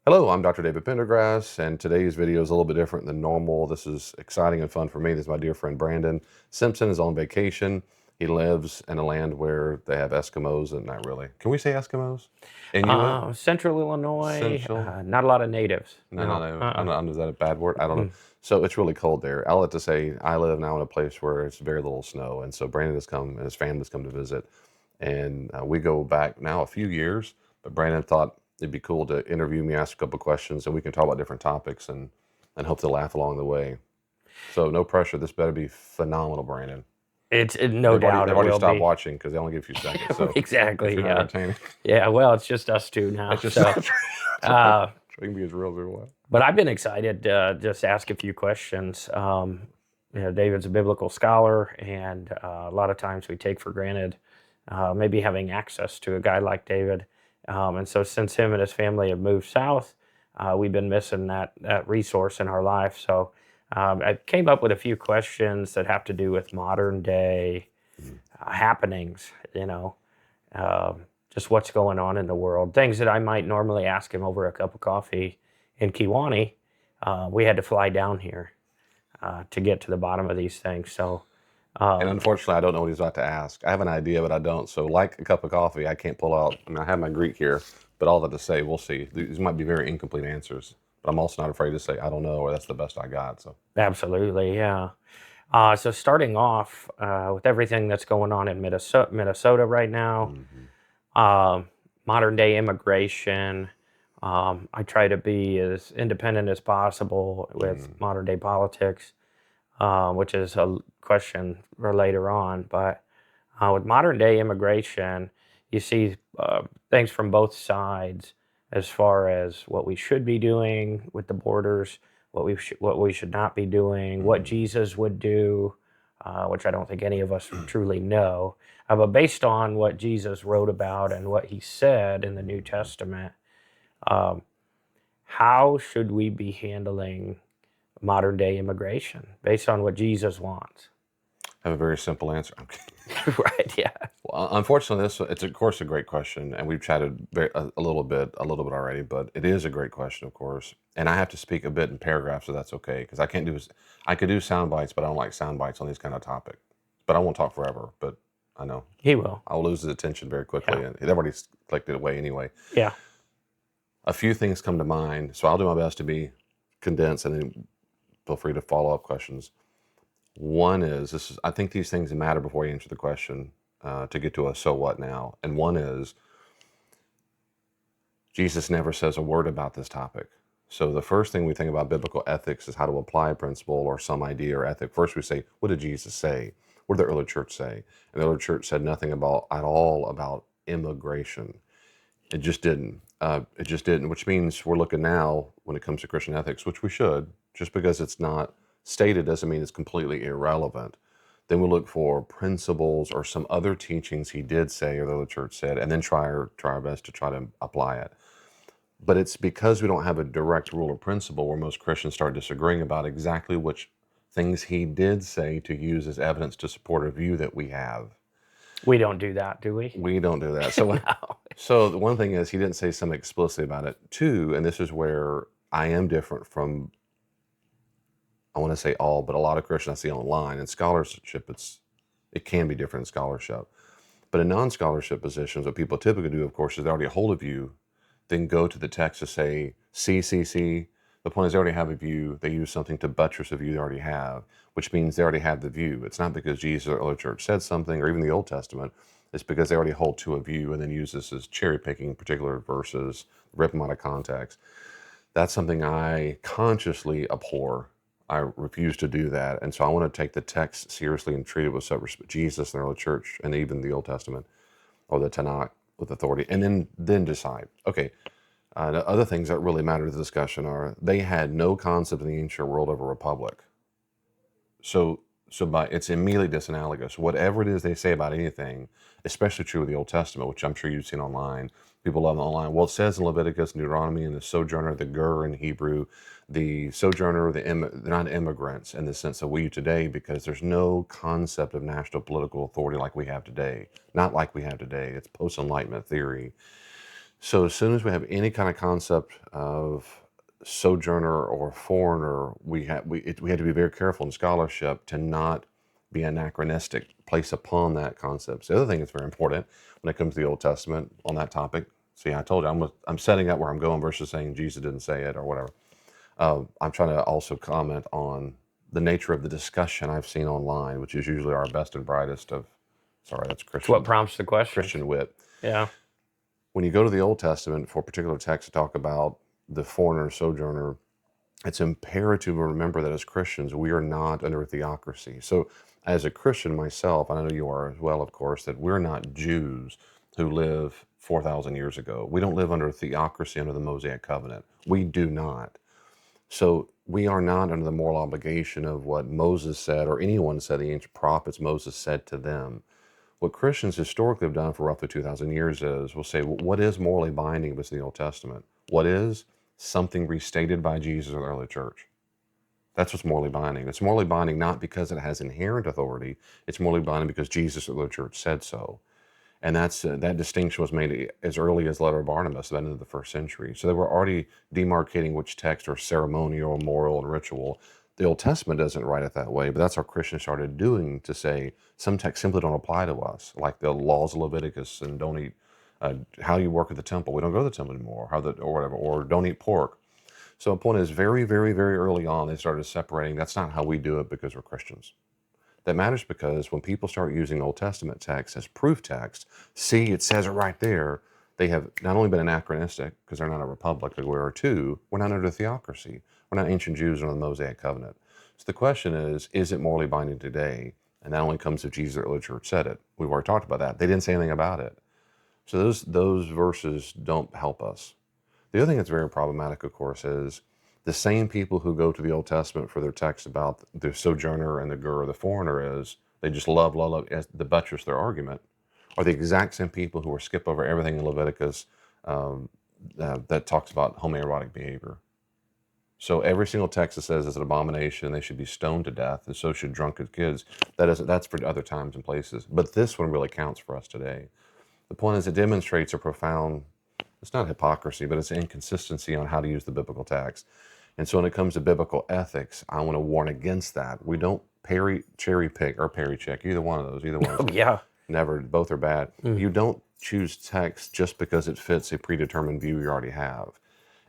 Hello, I'm Dr. David Pendergrass, and today's video is a little bit different than normal. This is exciting and fun for me. This is my dear friend Brandon Simpson is on vacation. He lives in a land where they have Eskimos, and not really. Can we say Eskimos? Inuit? Central Illinois, Central? not a lot of natives. No, No. I don't know. Is that a bad word? I don't know. Mm. So it's really cold there. I'll have to say I live now in a place where it's very little snow, and so Brandon has come and his family's come to visit, and we go back now a few years. But Brandon thought it'd be cool to interview me, ask a couple questions, and we can talk about different topics and hope to laugh along the way. So no pressure. This better be phenomenal, Brandon. No doubt They've it already will stopped be. watching because they only give you a few seconds. So if Exactly. you're not Yeah. entertaining, Yeah. Well, it's just us two now. it's just So, uh, trying to be as real as we want. but I've been excited to just ask a few questions. David's a biblical scholar, and a lot of times we take for granted maybe having access to a guy like David. And so, since him and his family have moved south, we've been missing that resource in our life. So, I came up with a few questions that have to do with modern day happenings, just what's going on in the world. Things that I might normally ask him over a cup of coffee in Kiwani. We had to fly down here to get to the bottom of these things. So, And unfortunately, I don't know what he's about to ask. I have an idea, but I don't. So, like a cup of coffee, I can't pull out. I mean, I have my Greek here, but all that to say, we'll see. These might be very incomplete answers, but I'm also not afraid to say I don't know, or that's the best I got. So, absolutely, yeah. So starting off with everything that's going on in Minnesota right now, modern day immigration. I try to be as independent as possible with modern day politics, which is a question for later on. But with modern day immigration, you see things from both sides as far as what we should be doing with the borders, what we should not be doing, what Jesus would do, which I don't think any of us truly know. But based on what Jesus wrote about and what he said in the New Testament, um, how should we be handling modern day immigration based on what Jesus wants? I have a very simple answer. Right? Yeah. Well, unfortunately, it's of course a great question, and we've chatted a little bit already. But it is a great question, of course, and I have to speak a bit in paragraphs, so that's okay because I could do sound bites, but I don't like sound bites on these kind of topics. But I won't talk forever. But I know He will. I'll lose his attention very quickly, Yeah. and he'd already clicked it away anyway. Yeah. A few things come to mind, so I'll do my best to be condensed, and then feel free to follow up questions. One is this is I think these things matter before you answer the question to get to a so what now. And one is Jesus never says a word about this topic. So the first thing we think about biblical ethics is how to apply a principle or some idea or ethic. First we say, what did Jesus say? What did the early church say? And the early church said nothing about at all about immigration. It just didn't. Which means we're looking now when it comes to Christian ethics, which we should. Just because it's not stated doesn't mean it's completely irrelevant. Then we look for principles or some other teachings he did say or the church said, and then try our best to try to apply it. But it's because we don't have a direct rule or principle where most Christians start disagreeing about exactly which things he did say to use as evidence to support a view that we have. We don't do that, do we? We don't do that. So, No. so the one thing is he didn't say something explicitly about it. Two, and this is where I am different from, I want to say all, but a lot of Christians I see online. In scholarship, it can be different in scholarship. But in non-scholarship positions, what people typically do, of course, is they already hold a view, then go to the text to say, see. The point is they already have a view. They use something to buttress a view they already have, which means they already have the view. It's not because Jesus or the early church said something, or even the Old Testament. It's because they already hold to a view and then use this as cherry-picking particular verses, rip them out of context. That's something I consciously abhor. I refuse to do that. And so I want to take the text seriously and treat it with such respect, Jesus and the early church, and even the Old Testament or the Tanakh with authority, and then decide. Okay, the other things that really matter to the discussion are they had no concept in the ancient world of a republic. So it's immediately disanalogous. Whatever it is they say about anything, especially true of the Old Testament, which I'm sure you've seen online. People love online. Well, it says in Leviticus, Deuteronomy, and the sojourner, the ger in Hebrew, the sojourner, they're not immigrants in the sense that we today, because there's no concept of national political authority like we have today. Not like we have today. It's post-Enlightenment theory. So as soon as we have any kind of concept of sojourner or foreigner, we have to be very careful in scholarship to not be anachronistic, place upon that concept. So the other thing that's very important when it comes to the Old Testament on that topic. See, I told you I'm setting up where I'm going versus saying Jesus didn't say it or whatever. I'm trying to also comment on the nature of the discussion I've seen online, which is usually our best and brightest of. Sorry, that's It's what Christian prompts the question. Christian wit. Yeah. When you go to the Old Testament for a particular text to talk about the foreigner, sojourner, it's imperative to remember that as Christians, we are not under a theocracy. So, as a Christian myself, and I know you are as well, of course, that we're not Jews who live 4,000 years ago. We don't live under a theocracy under the Mosaic covenant. We do not. So, we are not under the moral obligation of what Moses said or anyone said, the ancient prophets, Moses said to them. What Christians historically have done for roughly 2,000 years is we'll say, well, what is morally binding with the Old Testament? What is something restated by Jesus or the early church? That's what's morally binding. It's morally binding not because it has inherent authority. It's morally binding because Jesus or the church said so. And that distinction was made as early as the letter of Barnabas, the end of the first century. So they were already demarcating which texts are ceremonial, moral, and ritual. The Old Testament doesn't write it that way, but that's how Christians started doing to say some texts simply don't apply to us, like the laws of Leviticus and don't eat, how you work at the temple. We don't go to the temple anymore, or whatever, or don't eat pork. So the point is, very, very, very early on, they started separating. That's not how we do it because we're Christians. That matters because when people start using Old Testament text as proof text, see, it says it right there, they have not only been anachronistic, because they're not a republic like we are too, we're not under theocracy. We're not ancient Jews under the Mosaic covenant. So the question is it morally binding today? And that only comes if Jesus or the early church said it. We've already talked about that. They didn't say anything about it. So those verses don't help us. The other thing that's very problematic, of course, is the same people who go to the Old Testament for their text about the sojourner and the gur, the foreigner is, they just love, as the buttress their argument, are the exact same people who will skip over everything in Leviticus that talks about homoerotic behavior. So every single text that says it's an abomination, they should be stoned to death, and so should drunken kids. That's for other times and places. But this one really counts for us today. The point is, it demonstrates a profound, it's not hypocrisy, but it's inconsistency on how to use the biblical text. And so when it comes to biblical ethics, I want to warn against that. We don't cherry pick or parry check, either one of those, either one. Yeah. Never, both are bad. You don't choose text just because it fits a predetermined view you already have.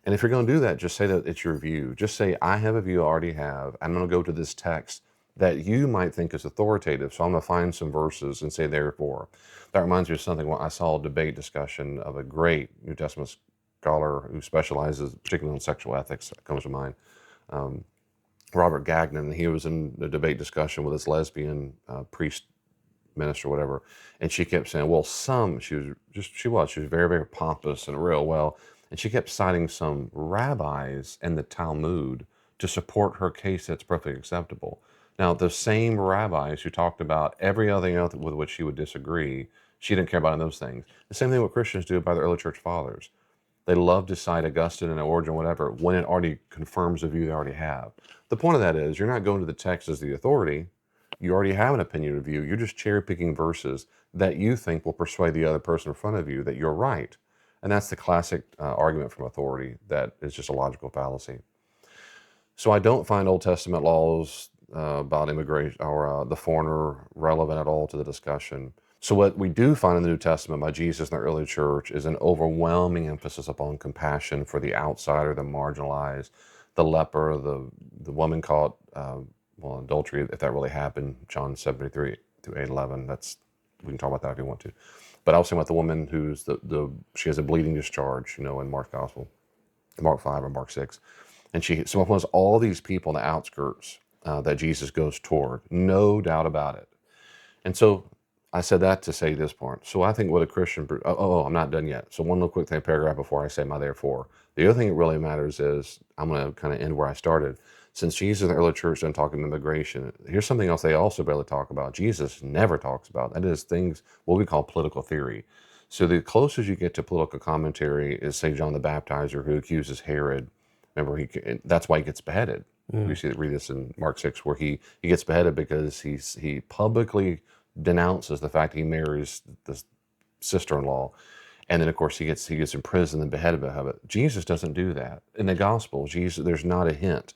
And if you're going to do that, just say that it's your view. Just say, I have a view I already have. I'm going to go to this text that you might think is authoritative. So I'm going to find some verses and say, therefore. That reminds me of something. When I saw a debate discussion of a great New Testament scholar who specializes particularly in sexual ethics, that comes to mind, Robert Gagnon. He was in a debate discussion with this lesbian priest minister, whatever, and she kept saying, well, she was very, very pompous and real well, and she kept citing some rabbis in the Talmud to support her case that's perfectly acceptable. Now, the same rabbis who talked about every other thing with which she would disagree, she didn't care about those things. The same thing what Christians do by the early church fathers. They love to cite Augustine and Origen, whatever, when it already confirms a view they already have. The point of that is you're not going to the text as the authority. You already have an opinion or view. You're just cherry-picking verses that you think will persuade the other person in front of you that you're right. And that's the classic argument from authority that is just a logical fallacy. So I don't find Old Testament laws about immigration or the foreigner relevant at all to the discussion. So what we do find in the New Testament by Jesus and the early church is an overwhelming emphasis upon compassion for the outsider, the marginalized, the leper, the woman caught adultery, if that really happened, John 73 through 8:11. We can talk about that if you want to. But I was saying about the woman who's she has a bleeding discharge, in Mark's Gospel, Mark 5 or Mark 6. And so it was all these people on the outskirts that Jesus goes toward, no doubt about it. And so I said that to say this part. So I think what a Christian, I'm not done yet. So one little quick thing, paragraph before I say my therefore. The other thing that really matters is, I'm going to kind of end where I started. Since Jesus and the early church didn't talk about immigration, here's something else they also barely talk about. Jesus never talks about. That is what we call political theory. So the closest you get to political commentary is, say, John the Baptizer, who accuses Herod. Remember, that's why he gets beheaded. We read this in Mark 6, where he gets beheaded because he publicly denounces the fact he marries the sister-in-law. And then, of course, he gets imprisoned and beheaded because of it. Jesus doesn't do that. In the Gospels, there's not a hint.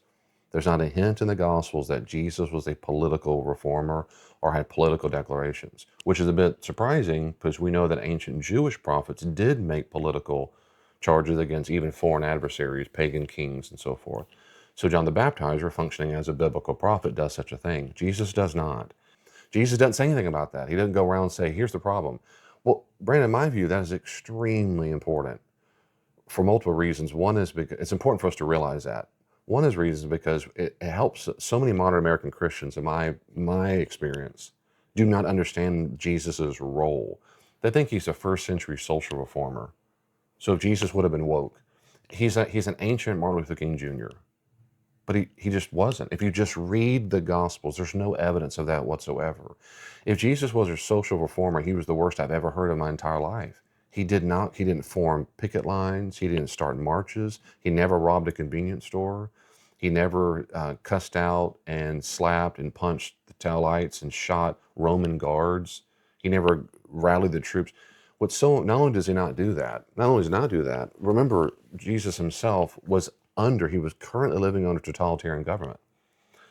There's not a hint in the Gospels that Jesus was a political reformer or had political declarations, which is a bit surprising because we know that ancient Jewish prophets did make political charges against even foreign adversaries, pagan kings, and so forth. So John the Baptizer, functioning as a biblical prophet, does such a thing. Jesus does not. Jesus doesn't say anything about that. He doesn't go around and say, here's the problem. Well, Brandon, in my view, that is extremely important for multiple reasons. One is because it's important for us to realize that. One is reasons because it helps so many modern American Christians, in my experience, do not understand Jesus's role. They think he's a first century social reformer. So if Jesus would have been woke, he's an ancient Martin Luther King Jr., but he just wasn't. If you just read the Gospels, there's no evidence of that whatsoever. If Jesus was a social reformer, he was the worst I've ever heard in my entire life. He didn't form picket lines. He didn't start marches. He never robbed a convenience store. He never cussed out and slapped and punched the taillights and shot Roman guards. He never rallied the troops. Not only does he not do that, remember, Jesus himself he was currently living under totalitarian government.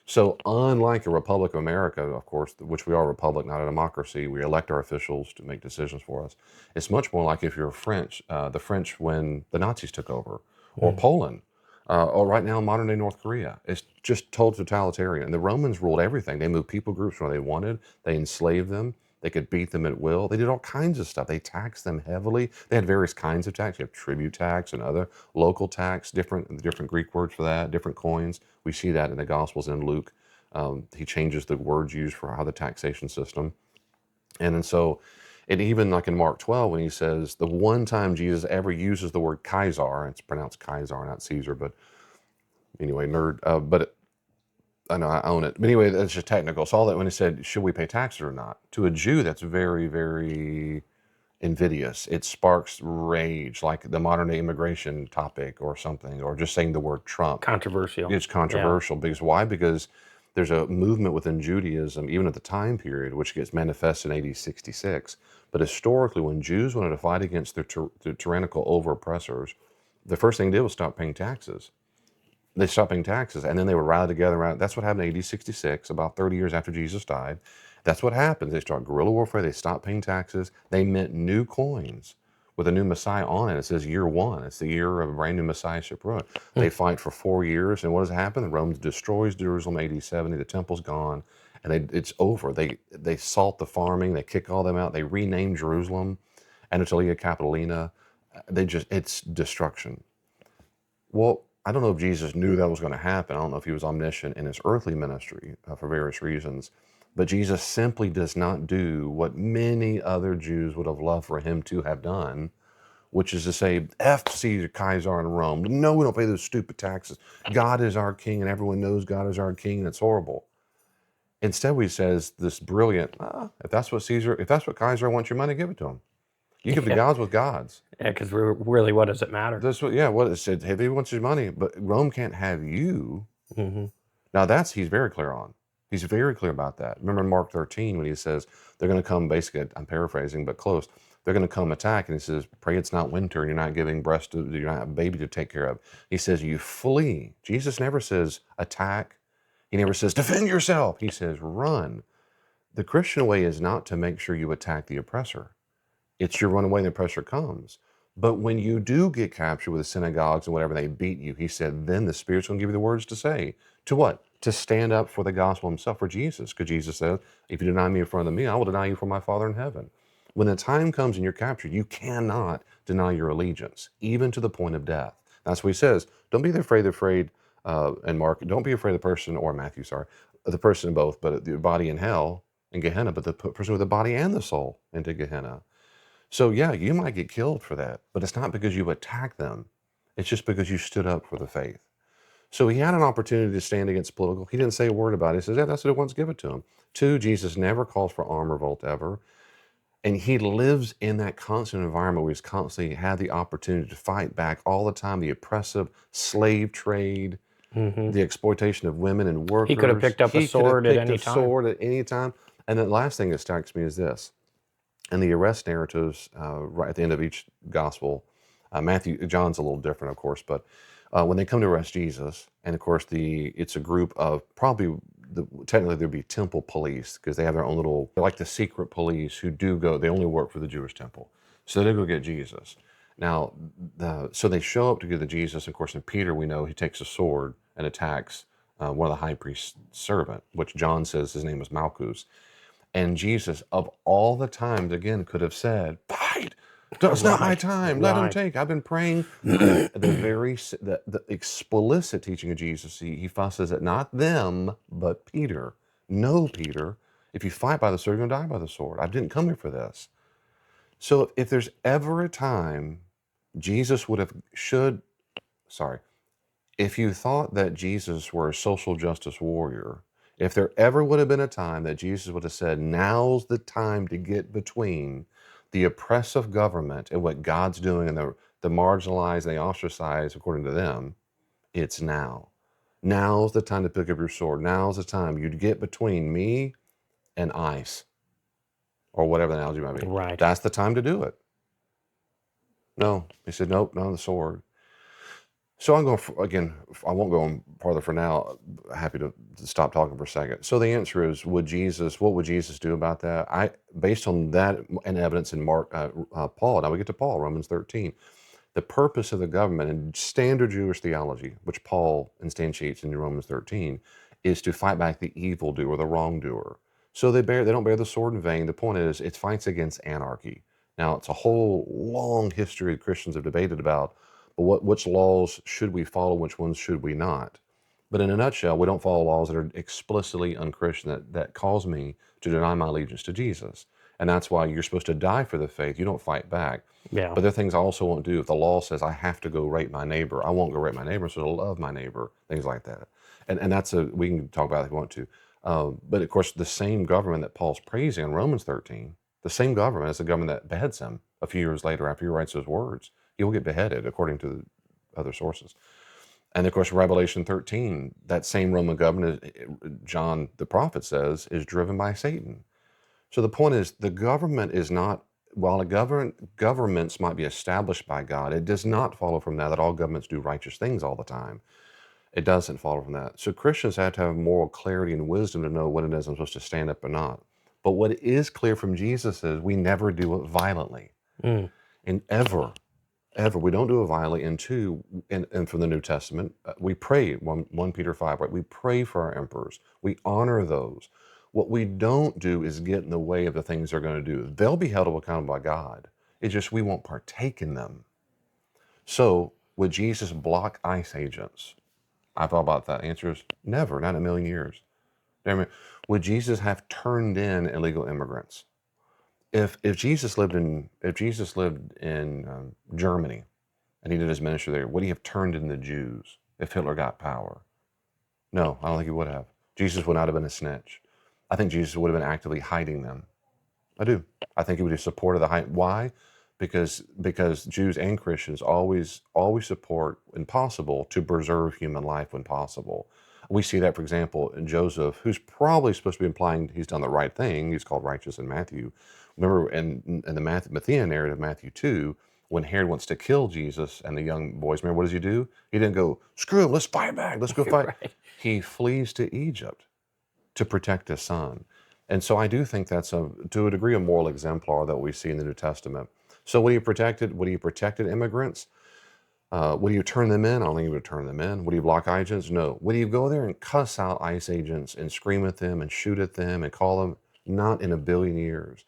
So unlike a Republic of America, of course, which we are a republic, not a democracy, we elect our officials to make decisions for us. It's much more like if you're the French when the Nazis took over, or Poland, or right now modern day North Korea. It's just total totalitarian. And the Romans ruled everything. They moved people groups where they wanted. They enslaved them. They could beat them at will. They did all kinds of stuff. They taxed them heavily. They had various kinds of tax. You have tribute tax and other local tax, different Greek words for that, different coins. We see that in the Gospels in Luke. He changes the words used for how the taxation system. And so, and even like in Mark 12, when he says the one time Jesus ever uses the word Kaiser, it's pronounced Kaiser, not Caesar, but anyway, nerd. But I know I own it. But anyway, that's just technical. So all that when he said, should we pay taxes or not? To a Jew, that's very, very invidious. It sparks rage, like the modern day immigration topic or something, or just saying the word Trump. Controversial. It's controversial. Because why? Because there's a movement within Judaism, even at the time period, which gets manifest in AD 66. But historically, when Jews wanted to fight against their tyrannical over-oppressors, the first thing they did was stop paying taxes. They stopped paying taxes, and then they would rally together around. That's what happened in AD 66, about 30 years after Jesus died. That's what happens. They start guerrilla warfare. They stop paying taxes. They mint new coins with a new Messiah on it. It says year one. It's the year of a brand new Messiahship. They fight for 4 years, and what has happened? Rome destroys Jerusalem AD 70. The temple's gone, and it's over. They salt the farming. They kick all them out. They rename Jerusalem, Anatolia Capitolina. It's destruction. Well, I don't know if Jesus knew that was going to happen. I don't know if he was omniscient in his earthly ministry for various reasons. But Jesus simply does not do what many other Jews would have loved for him to have done, which is to say, F Caesar, Kaiser, and Rome. No, we don't pay those stupid taxes. God is our king, and everyone knows God is our king, and it's horrible. Instead, he says this brilliant, if that's what Kaiser wants your money, give it to him. You give the gods with gods. Yeah, because really, what does it matter? What it said. If he wants his money, but Rome can't have you. Mm-hmm. Now he's very clear on. He's very clear about that. Remember in Mark 13 when he says they're going to come. Basically, I'm paraphrasing, but close. They're going to come attack, and he says, "Pray it's not winter, and you're not giving you're not a baby to take care of." He says, "You flee." Jesus never says attack. He never says defend yourself. He says run. The Christian way is not to make sure you attack the oppressor. It's your run away and the pressure comes. But when you do get captured with the synagogues and whatever, they beat you, he said, then the Spirit's going to give you the words to say. To what? To stand up for the gospel himself, for Jesus. Because Jesus says, if you deny me in front of me, I will deny you for my Father in heaven. When the time comes and you're captured, you cannot deny your allegiance, even to the point of death. That's what he says. Don't be afraid, and Mark, don't be afraid of the person, or Matthew, sorry, the person in both, but the body in hell, in Gehenna, but the person with the body and the soul into Gehenna. So yeah, you might get killed for that, but it's not because you attacked them. It's just because you stood up for the faith. So he had an opportunity to stand against political. He didn't say a word about it. He says, yeah, that's what it wants, give it to him. 2, Jesus never calls for armed revolt ever. And he lives in that constant environment where he's constantly had the opportunity to fight back all the time, the oppressive slave trade, the exploitation of women and workers. He could have picked up a sword at any time. And the last thing that strikes me is this. And the arrest narratives, right at the end of each gospel, John's a little different, of course, but when they come to arrest Jesus, and of course it's a group of probably technically there'd be temple police because they have their own little, they're like the secret police who do go. They only work for the Jewish temple, so they go get Jesus. Now, so they show up to get the Jesus. Of course, in Peter, we know he takes a sword and attacks one of the high priest's servant, which John says his name was Malchus. And Jesus, of all the times, again, could have said, "Fight! It's not my Right. time. Let him Right. take. I've been praying." But the explicit teaching of Jesus, he fusses at not them, but Peter. No, Peter. If you fight by the sword, you're going to die by the sword. I didn't come here for this. So if there's ever a time Jesus if you thought that Jesus were a social justice warrior, if there ever would have been a time that Jesus would have said, now's the time to get between the oppressive government and what God's doing and the marginalized and the ostracized, according to them, it's now. Now's the time to pick up your sword. Now's the time you'd get between me and ice, or whatever the analogy might be. Right. That's the time to do it. No, he said, nope, not the sword. So I'm going again. I won't go on farther for now. Happy to stop talking for a second. So the answer is, what would Jesus do about that? Based on that and evidence in Paul. Now we get to Paul, Romans 13. The purpose of the government in standard Jewish theology, which Paul instantiates in Romans 13, is to fight back the evildoer, the wrongdoer. So they don't bear the sword in vain. The point is, it fights against anarchy. Now it's a whole long history Christians have debated about. But which laws should we follow? Which ones should we not? But in a nutshell, we don't follow laws that are explicitly unchristian, that cause me to deny my allegiance to Jesus. And that's why you're supposed to die for the faith. You don't fight back. Yeah. But there are things I also won't do. If the law says I have to go rape my neighbor, I won't go rape my neighbor, so to love my neighbor, things like that. And we can talk about it if you want to. But of course, the same government that Paul's praising in Romans 13, the same government is the government that beheads him a few years later after he writes those words. He will get beheaded, according to the other sources. And of course, Revelation 13, that same Roman government, John the prophet says, is driven by Satan. So the point is, the government is not, while governments might be established by God, it does not follow from that all governments do righteous things all the time. It doesn't follow from that. So Christians have to have moral clarity and wisdom to know what it is I'm supposed to stand up or not. But what is clear from Jesus is we never do it violently. Mm. And ever. We don't do it violently. And two, and from the New Testament, we pray, 1 Peter 5, right? We pray for our emperors. We honor those. What we don't do is get in the way of the things they're going to do. They'll be held accountable by God. It's just we won't partake in them. So would Jesus block ICE agents? I thought about that. Answer is never, not in a million years. Would Jesus have turned in illegal immigrants? If Jesus lived in Germany and he did his ministry there, would he have turned in the Jews if Hitler got power? No, I don't think he would have. Jesus would not have been a snitch. I think Jesus would have been actively hiding them. I do. I think he would have supported the hide. Why? Because Jews and Christians always support, when possible, to preserve human life when possible. We see that, for example, in Joseph, who's probably supposed to be implying he's done the right thing. He's called righteous in Matthew. Remember, in the Matthean narrative, Matthew 2, when Herod wants to kill Jesus and the young boys, remember, what does he do? He didn't go, screw him, let's fight back, let's go fight. Right. He flees to Egypt to protect his son. And so I do think that's, to a degree, a moral exemplar that we see in the New Testament. So would he have protected immigrants? Would he turn them in? I don't think he would turn them in. Would he block agents? No. Would he go there and cuss out ICE agents and scream at them and shoot at them and call them? Not in a billion years.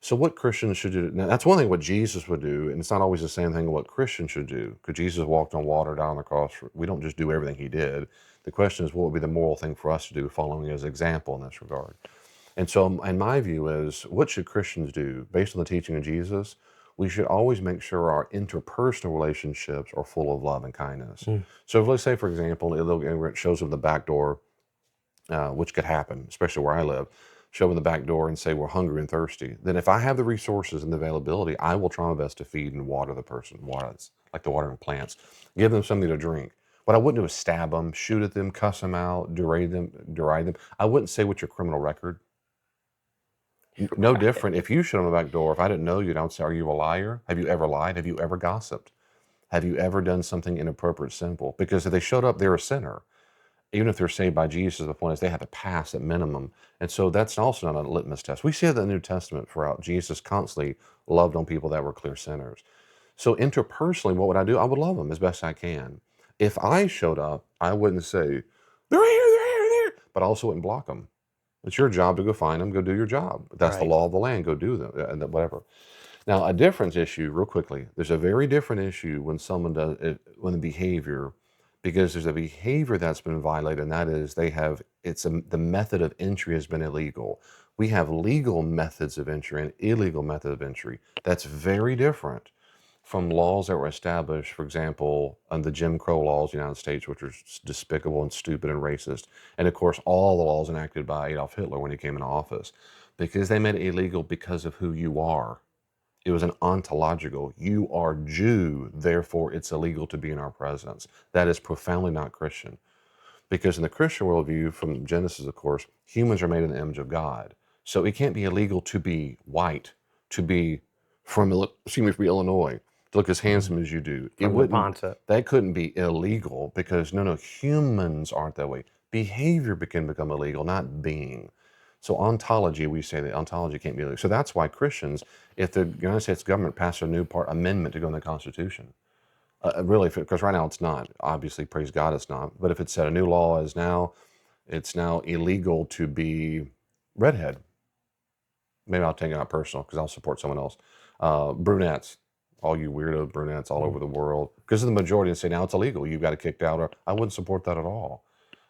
So what Christians should do, now that's one thing what Jesus would do, and it's not always the same thing what Christians should do, because Jesus walked on water, died on the cross. We don't just do everything he did. The question is, what would be the moral thing for us to do, following his example in this regard? And so, and my view is, what should Christians do? Based on the teaching of Jesus, we should always make sure our interpersonal relationships are full of love and kindness. Mm. So if, let's say, for example, an illegal immigrant shows up the back door, which could happen, especially where I live, show them the back door and say, we're hungry and thirsty. Then if I have the resources and the availability, I will try my best to feed and water the person, like the watering plants, give them something to drink. What I wouldn't do is stab them, shoot at them, cuss them out, deride them. I wouldn't say, what's your criminal record? No different. If you showed them the back door, if I didn't know you, I would say, are you a liar? Have you ever lied? Have you ever gossiped? Have you ever done something inappropriate, sinful? Because if they showed up, they're a sinner. Even if they're saved by Jesus, the point is they have to pass at minimum. And so that's also not a litmus test. We see that in the New Testament throughout. Jesus constantly loved on people that were clear sinners. So interpersonally, what would I do? I would love them as best I can. If I showed up, I wouldn't say, they're here, they're here, but I also wouldn't block them. It's your job to go find them, go do your job. That's the Right. law of the land, go do them, and whatever. Now, a difference issue, real quickly, there's a very different issue when someone does it, when the behavior, because there's a behavior that's been violated, and that is the method of entry has been illegal. We have legal methods of entry and illegal method of entry. That's very different from laws that were established, for example, the Jim Crow laws in the United States, which are despicable and stupid and racist. And of course, all the laws enacted by Adolf Hitler when he came into office, because they made it illegal because of who you are. It was an ontological, you are Jew, therefore it's illegal to be in our presence. That is profoundly not Christian. Because in the Christian worldview, from Genesis, of course, humans are made in the image of God. So it can't be illegal to be white, to be from Illinois, to look as handsome as you do. It From the wouldn't, Ponce. that couldn't be illegal because no, humans aren't that way. Behavior can become illegal, not being. So ontology, we say that ontology can't be illegal. So that's why Christians, if the United States government passed a new amendment to go in the Constitution, really, because right now it's not. Obviously, praise God, it's not. But if it said a new law is now, it's now illegal to be redhead. Maybe I'll take it out personal because I'll support someone else. Brunettes, all you weirdo brunettes all over the world, because the majority say now it's illegal. You've got it kicked out. Or I wouldn't support that at all.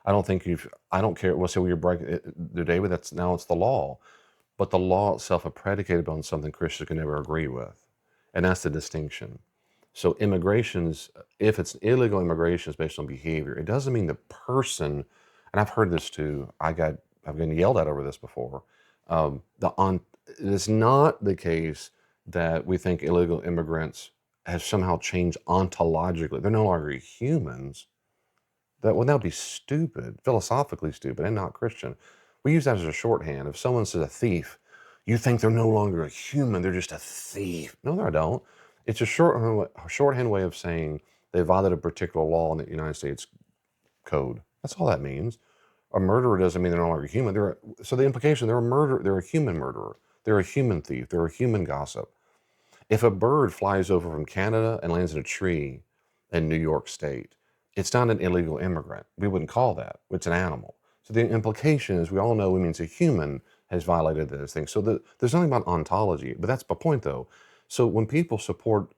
I don't think I don't care. We'll say you're breaking it, David. It's the law, but the law itself is predicated on something Christians can never agree with, and that's the distinction. So immigrations, if it's illegal immigration is based on behavior, it doesn't mean the person, and I've heard this too, I've been yelled at over this before. It is not the case that we think illegal immigrants have somehow changed ontologically. They're no longer humans. That would now be stupid, philosophically stupid, and not Christian. We use that as a shorthand. If someone says a thief, you think they're no longer a human, they're just a thief. No, they don't. It's a shorthand way of saying they violated a particular law in the United States Code. That's all that means. A murderer doesn't mean they're no longer human. So the implication, they're a human murderer. They're a human thief. They're a human gossip. If a bird flies over from Canada and lands in a tree in New York State, it's not an illegal immigrant. We wouldn't call that. It's an animal. So the implication is we all know it means a human has violated this thing. So there's nothing about ontology, but that's my point though. So when people support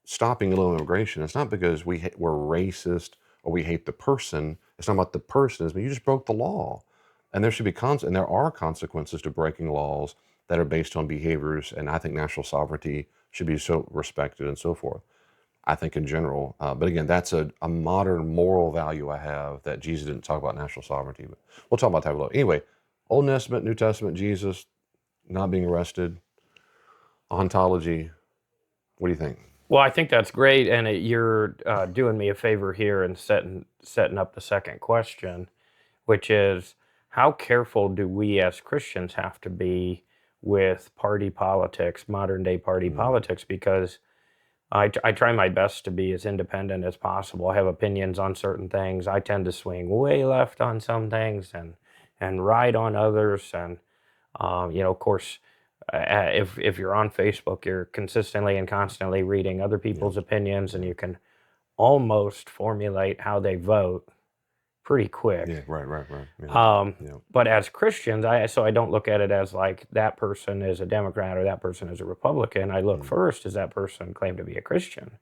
stopping illegal immigration, it's not because we're racist or we hate the person. It's not about the person. But you just broke the law. And there should be and there are consequences to breaking laws that are based on behaviors. And I think national sovereignty should be so respected and so forth. I think in general. But again, that's a modern moral value I have that Jesus didn't talk about national sovereignty. But we'll talk about that a little. Anyway, Old Testament, New Testament, Jesus not being arrested, ontology. What do you think? Well, I think that's great, and you're doing me a favor here and setting up the second question, which is how careful do we as Christians have to be with party politics, modern day party politics? Because I try my best to be as independent as possible. I have opinions on certain things. I tend to swing way left on some things and right on others. And of course, if you're on Facebook, you're consistently and constantly reading other people's opinions, and you can almost formulate how they vote pretty quick. Yeah, right. Yeah. But as Christians, I don't look at it as like that person is a Democrat or that person is a Republican. I look first, does that person claim to be a Christian?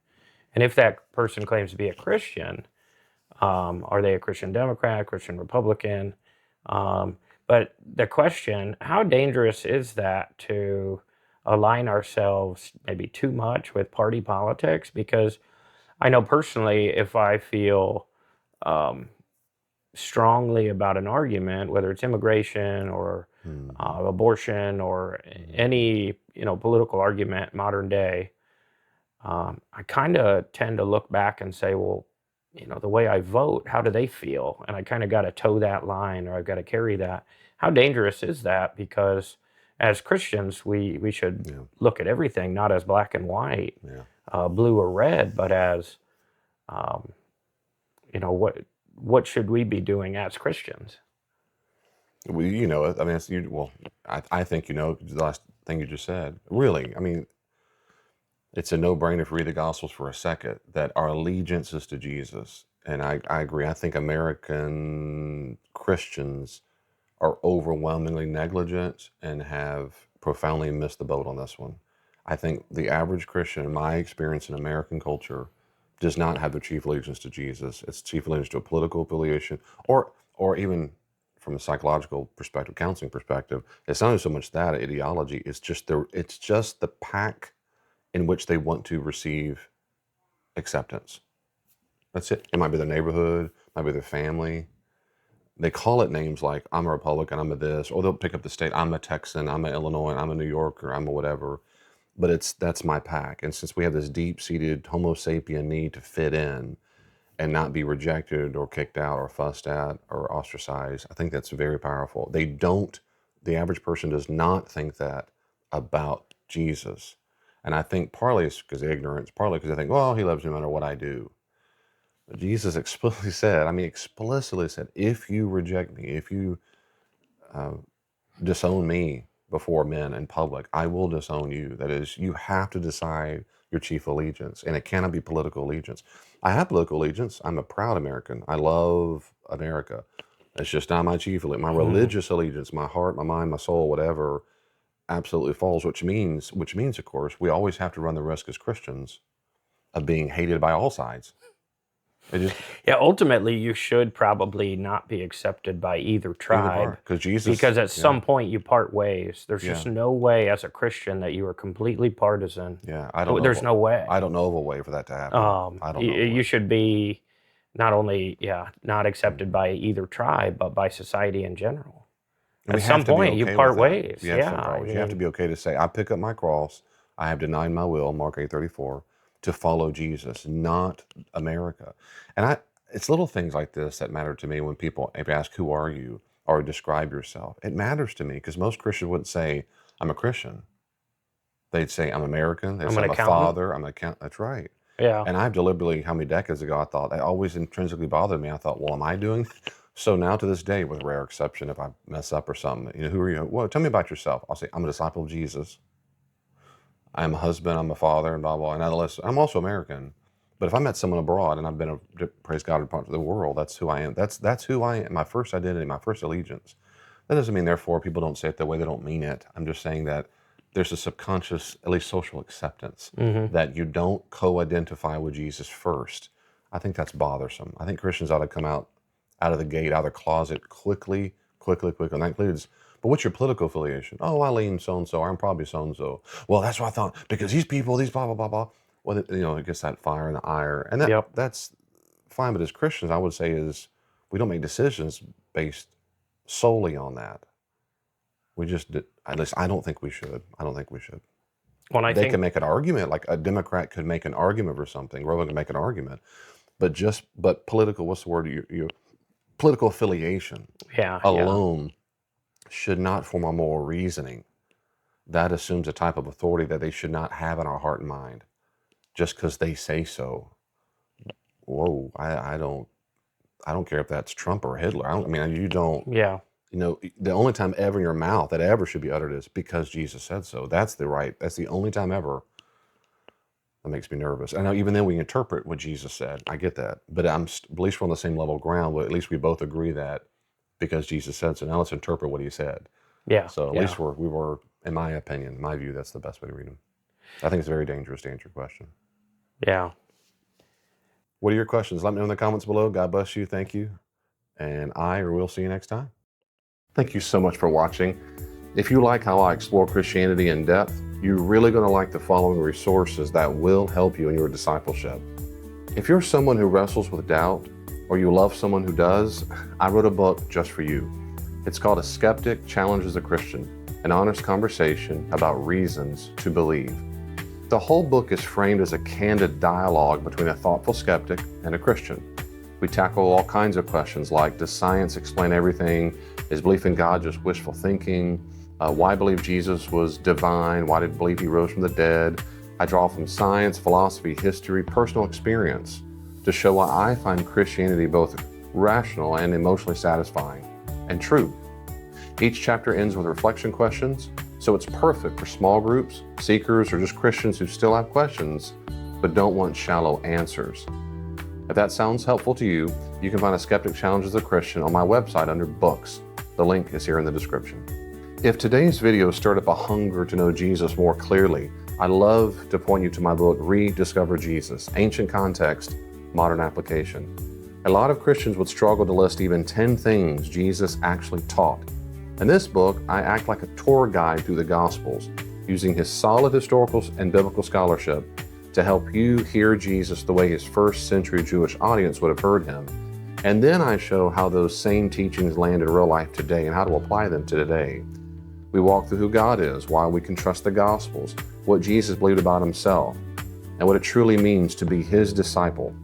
And if that person claims to be a Christian, are they a Christian Democrat, Christian Republican? But the question, how dangerous is that to align ourselves maybe too much with party politics? Because I know personally, if I feel strongly about an argument, whether it's immigration or abortion or any political argument modern day, I kind of tend to look back and say, well, the way I vote, how do they feel? And I kind of got to toe that line, or I've got to carry that. How dangerous is that? Because as Christians, we should Yeah. look at everything not as black and white, Yeah. blue or red, but as what should we be doing as Christians? We, I mean, I think, the last thing you just said, really, I mean, it's a no-brainer if you read the Gospels for a second, that our allegiance is to Jesus. And I agree. I think American Christians are overwhelmingly negligent and have profoundly missed the boat on this one. I think the average Christian, in my experience in American culture, does not have their chief allegiance to Jesus. It's chief allegiance to a political affiliation, or even from a psychological perspective, counseling perspective. It's not so much that ideology. It's just the pack in which they want to receive acceptance. That's it. It might be their neighborhood, might be their family. They call it names like I'm a Republican, I'm a this, or they'll pick up the state. I'm a Texan, I'm a Illinois, I'm a New Yorker, I'm a whatever. But that's my pack. And since we have this deep-seated Homo sapien need to fit in and not be rejected or kicked out or fussed at or ostracized, I think that's very powerful. The average person does not think that about Jesus. And I think partly it's because of ignorance, partly because I think, well, he loves me no matter what I do. But Jesus explicitly said, if you reject me, if you disown me before men in public, I will disown you. That is, you have to decide your chief allegiance, and it cannot be political allegiance. I have political allegiance. I'm a proud American. I love America. It's just not my chief allegiance. My religious allegiance, my heart, my mind, my soul, whatever, absolutely falls, which means, of course, we always have to run the risk as Christians of being hated by all sides. Ultimately, you should probably not be accepted by either tribe, because at some point you part ways. There's just no way as a Christian that you are completely partisan. Yeah, There's no way. I don't know of a way for that to happen. I don't know. You should be not only not accepted by either tribe, but by society in general. At some point, you part ways. You have to be okay to say, I pick up my cross. I have denied my will, Mark 8:34, to follow Jesus, not America. And it's little things like this that matter to me when people ask, who are you? Or describe yourself. It matters to me because most Christians wouldn't say, I'm a Christian. They'd say, I'm American. They'd say, I'm a father. I'm an accountant. That's right. Yeah. And I've deliberately, how many decades ago, I thought, that always intrinsically bothered me. I thought, well, am I doing? So now to this day, with rare exception, if I mess up or something, who are you? Well, tell me about yourself. I'll say, I'm a disciple of Jesus. I'm a husband, I'm a father, and blah, blah. And I'm also American. But if I met someone abroad and I've been, praise God, in parts of the world, that's who I am. That's who I am, my first identity, my first allegiance. That doesn't mean, therefore, people don't say it the way they don't mean it. I'm just saying that there's a subconscious, at least social acceptance, that you don't co-identify with Jesus first. I think that's bothersome. I think Christians ought to come out of the gate, out of the closet quickly. And that includes, but what's your political affiliation? Oh, I lean so-and-so, I'm probably so-and-so. Well, that's what I thought, because these people, these blah, blah, blah, blah. Well, it gets that fire and the ire. And that's fine, but as Christians, I would say is we don't make decisions based solely on that. We just, at least I don't think we should. Well, they can make an argument, like a Democrat could make an argument for something, Republican can make an argument, but political, what's the word? Political affiliation alone should not form our moral reasoning. That assumes a type of authority that they should not have in our heart and mind, just because they say so. Whoa, I don't care if that's Trump or Hitler. You don't. Yeah. The only time ever in your mouth that ever should be uttered is because Jesus said so. That's the only time ever. That makes me nervous. I know even then we interpret what Jesus said. I get that. But at least we're on the same level of ground. But at least we both agree that because Jesus said so. Now let's interpret what he said. Yeah. So at least we were, in my opinion, my view, that's the best way to read him. I think it's very dangerous to answer your question. Yeah. What are your questions? Let me know in the comments below. God bless you. Thank you. And we'll see you next time. Thank you so much for watching. If you like how I explore Christianity in depth, you're really going to like the following resources that will help you in your discipleship. If you're someone who wrestles with doubt, or you love someone who does, I wrote a book just for you. It's called A Skeptic Challenges a Christian, an honest conversation about reasons to believe. The whole book is framed as a candid dialogue between a thoughtful skeptic and a Christian. We tackle all kinds of questions like, does science explain everything? Is belief in God just wishful thinking? why I believe Jesus was divine, why I believe he rose from the dead. I draw from science, philosophy, history, personal experience to show why I find Christianity both rational and emotionally satisfying and true. Each chapter ends with reflection questions, so it's perfect for small groups, seekers, or just Christians who still have questions but don't want shallow answers. If that sounds helpful to you, you can find A Skeptic Challenges a Christian on my website under Books. The link is here in the description. If today's video stirred up a hunger to know Jesus more clearly, I'd love to point you to my book, Rediscover Jesus, Ancient Context, Modern Application. A lot of Christians would struggle to list even 10 things Jesus actually taught. In this book, I act like a tour guide through the Gospels, using his solid historical and biblical scholarship to help you hear Jesus the way his first century Jewish audience would have heard him. And then I show how those same teachings land in real life today and how to apply them to today. We walk through who God is, why we can trust the Gospels, what Jesus believed about himself, and what it truly means to be his disciple.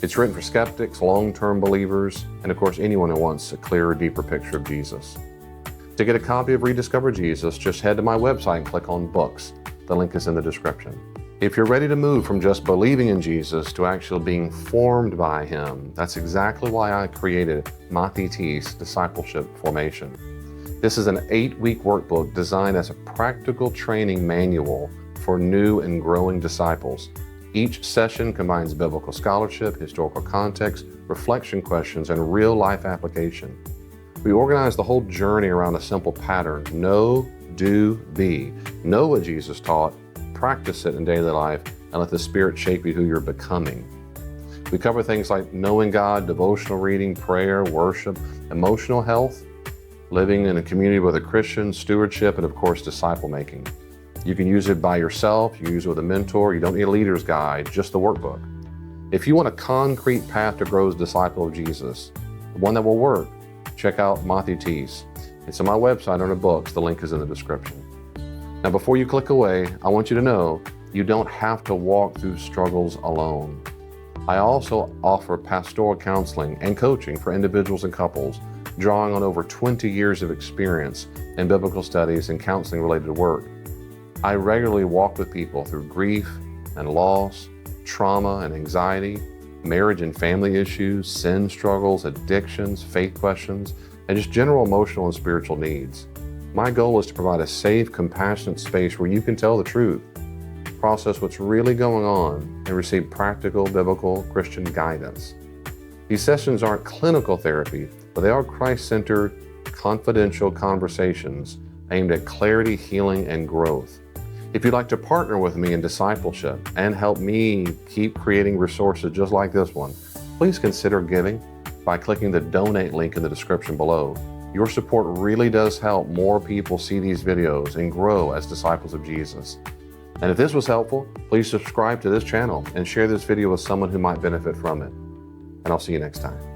It's written for skeptics, long-term believers, and of course anyone who wants a clearer, deeper picture of Jesus. To get a copy of Rediscover Jesus, just head to my website and click on Books. The link is in the description. If you're ready to move from just believing in Jesus to actually being formed by him, that's exactly why I created Mathitis Discipleship Formation. This is an 8-week workbook designed as a practical training manual for new and growing disciples. Each session combines biblical scholarship, historical context, reflection questions, and real-life application. We organize the whole journey around a simple pattern: know, do, be. Know what Jesus taught, practice it in daily life, and let the Spirit shape you who you're becoming. We cover things like knowing God, devotional reading, prayer, worship, emotional health, living in a community with a Christian, stewardship, and of course, disciple making. You can use it by yourself, you can use it with a mentor, you don't need a leader's guide, just the workbook. If you want a concrete path to grow as a disciple of Jesus, one that will work, check out Mathitis. It's on my website under Books. The link is in the description. Now, before you click away, I want you to know you don't have to walk through struggles alone. I also offer pastoral counseling and coaching for individuals and couples, drawing on over 20 years of experience in biblical studies and counseling related work. I regularly walk with people through grief and loss, trauma and anxiety, marriage and family issues, sin struggles, addictions, faith questions, and just general emotional and spiritual needs. My goal is to provide a safe, compassionate space where you can tell the truth, process what's really going on, and receive practical, biblical, Christian guidance. These sessions aren't clinical therapy, but they are Christ-centered, confidential conversations aimed at clarity, healing, and growth. If you'd like to partner with me in discipleship and help me keep creating resources just like this one, please consider giving by clicking the donate link in the description below. Your support really does help more people see these videos and grow as disciples of Jesus. And if this was helpful, please subscribe to this channel and share this video with someone who might benefit from it. And I'll see you next time.